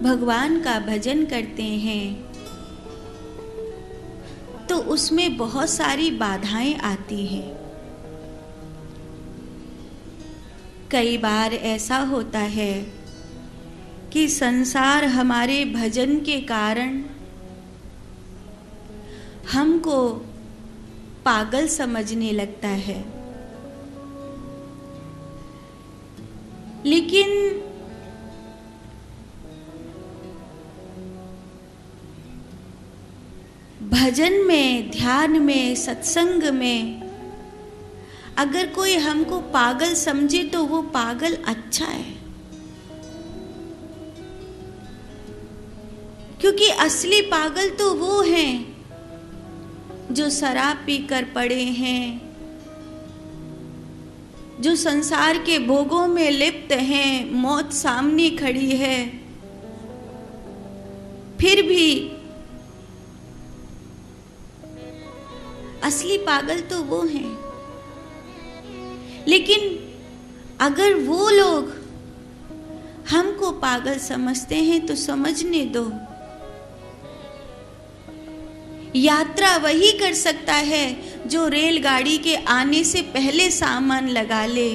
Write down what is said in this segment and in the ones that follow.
भगवान का भजन करते हैं तो उसमें बहुत सारी बाधाएं आती हैं। कई बार ऐसा होता है कि संसार हमारे भजन के कारण हमको पागल समझने लगता है, लेकिन भजन में, ध्यान में, सत्संग में अगर कोई हमको पागल समझे तो वो पागल अच्छा है, क्योंकि असली पागल तो वो हैं जो शराब पीकर पड़े हैं, जो संसार के भोगों में लिप्त हैं, मौत सामने खड़ी है, फिर भी असली पागल तो वो हैं। लेकिन अगर वो लोग हमको पागल समझते हैं तो समझने दो। यात्रा वही कर सकता है जो रेलगाड़ी के आने से पहले सामान लगा ले।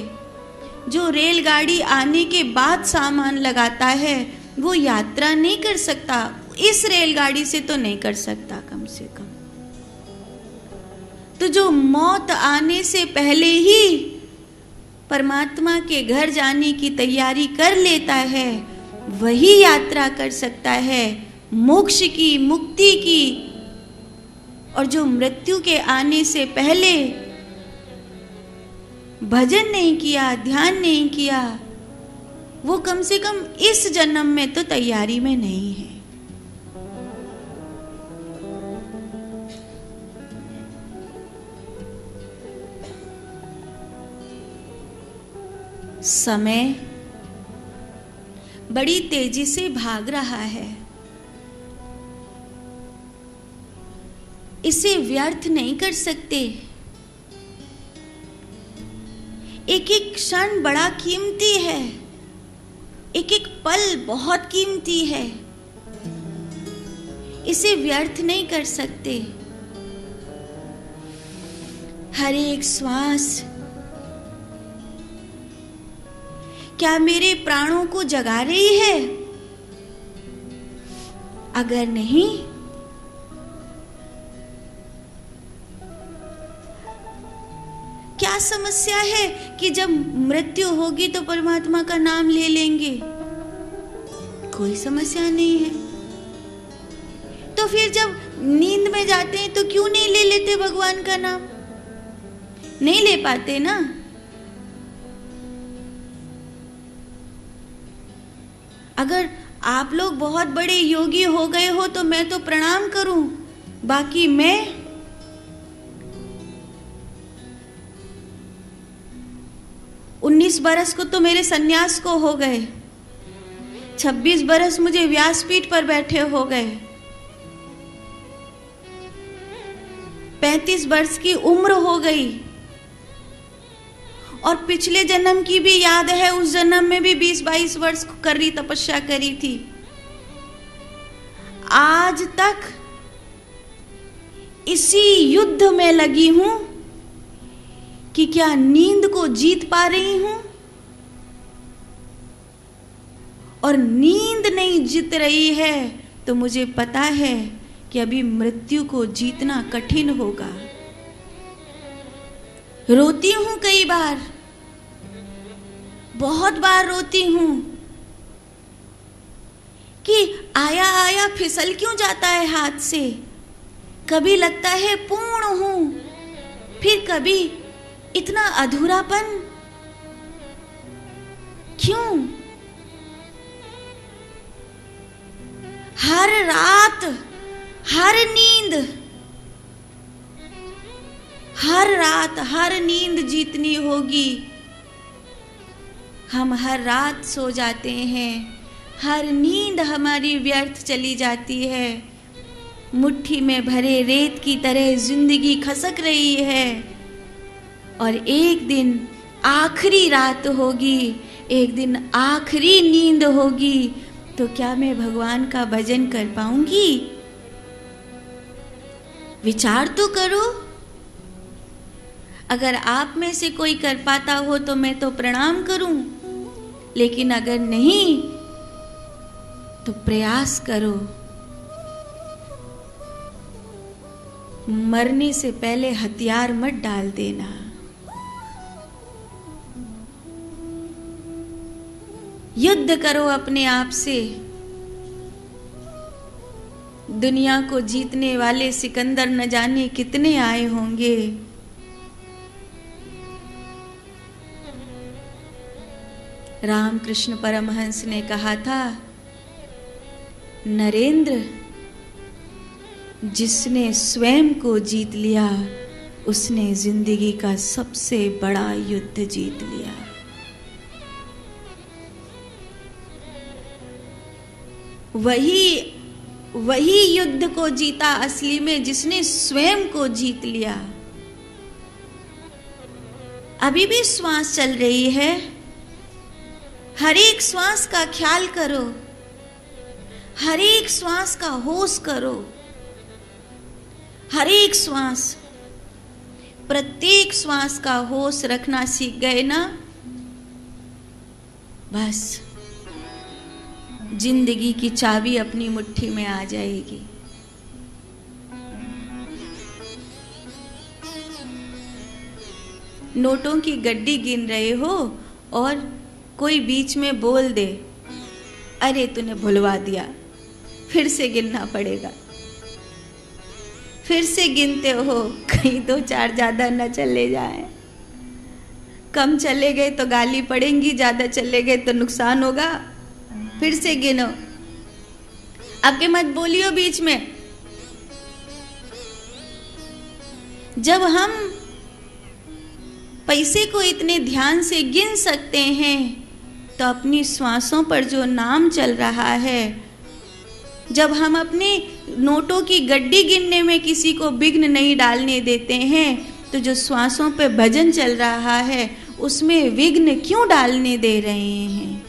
जो रेलगाड़ी आने के बाद सामान लगाता है वो यात्रा नहीं कर सकता, इस रेलगाड़ी से तो नहीं कर सकता कम से कम। तो जो मौत आने से पहले ही परमात्मा के घर जाने की तैयारी कर लेता है वही यात्रा कर सकता है मोक्ष की, मुक्ति की। और जो मृत्यु के आने से पहले भजन नहीं किया, ध्यान नहीं किया, वो कम से कम इस जन्म में तो तैयारी में नहीं है। समय बड़ी तेजी से भाग रहा है, इसे व्यर्थ नहीं कर सकते। एक एक क्षण बड़ा कीमती है, एक एक पल बहुत कीमती है, इसे व्यर्थ नहीं कर सकते। हर एक श्वास क्या मेरे प्राणों को जगा रही है? अगर नहीं, क्या समस्या है कि जब मृत्यु होगी तो परमात्मा का नाम ले लेंगे? कोई समस्या नहीं है। तो फिर जब नींद में जाते हैं तो क्यों नहीं ले लेते भगवान का नाम? नहीं ले पाते ना। अगर आप लोग बहुत बड़े योगी हो गए हो तो मैं तो प्रणाम करूं, बाकी मैं 19 बरस को तो मेरे सन्यास को हो गए, 26 बरस मुझे व्यासपीठ पर बैठे हो गए, 35 वर्ष की उम्र हो गई, और पिछले जन्म की भी याद है, उस जन्म में भी 20-22 वर्ष कर रही तपस्या करी थी। आज तक इसी युद्ध में लगी हूं कि क्या नींद को जीत पा रही हूं, और नींद नहीं जीत रही है तो मुझे पता है कि अभी मृत्यु को जीतना कठिन होगा। रोती हूं कई बार, बहुत बार रोती हूं कि आया आया फिसल क्यों जाता है हाथ से। कभी लगता है पूर्ण हूं, फिर कभी इतना अधूरापन क्यों? हर रात, हर नींद, हर रात, हर नींद जीतनी होगी। हम हर रात सो जाते हैं, हर नींद हमारी व्यर्थ चली जाती है। मुट्ठी में भरे रेत की तरह जिंदगी खसक रही है, और एक दिन आखिरी रात होगी, एक दिन आखिरी नींद होगी, तो क्या मैं भगवान का भजन कर पाऊंगी? विचार तो करो। अगर आप में से कोई कर पाता हो तो मैं तो प्रणाम करूं, लेकिन अगर नहीं तो प्रयास करो। मरने से पहले हथियार मत डाल देना। युद्ध करो अपने आप से। दुनिया को जीतने वाले सिकंदर न जाने कितने आए होंगे। रामकृष्ण परमहंस ने कहा था, नरेंद्र, जिसने स्वयं को जीत लिया उसने जिंदगी का सबसे बड़ा युद्ध जीत लिया। वही युद्ध को जीता असली में जिसने स्वयं को जीत लिया। अभी भी श्वास चल रही है, हर एक श्वास का ख्याल करो, हर एक श्वास का होश करो। हर एक श्वास, प्रत्येक श्वास का होश रखना सीख गए ना, बस जिंदगी की चाबी अपनी मुट्ठी में आ जाएगी। नोटों की गड्डी गिन रहे हो और कोई बीच में बोल दे, अरे तूने भुलवा दिया, फिर से गिनना पड़ेगा। फिर से गिनते हो, कहीं 2-4 ज्यादा न चले जाए। कम चले गए तो गाली पड़ेंगी, ज्यादा चले गए तो नुकसान होगा। फिर से गिनो। आगे मत बोलियो बीच में। जब हम पैसे को इतने ध्यान से गिन सकते हैं तो अपनी श्वासों पर जो नाम चल रहा है, जब हम अपने नोटों की गड्डी गिनने में किसी को विघ्न नहीं डालने देते हैं, तो जो श्वासों पे भजन चल रहा है उसमें विघ्न क्यों डालने दे रहे हैं?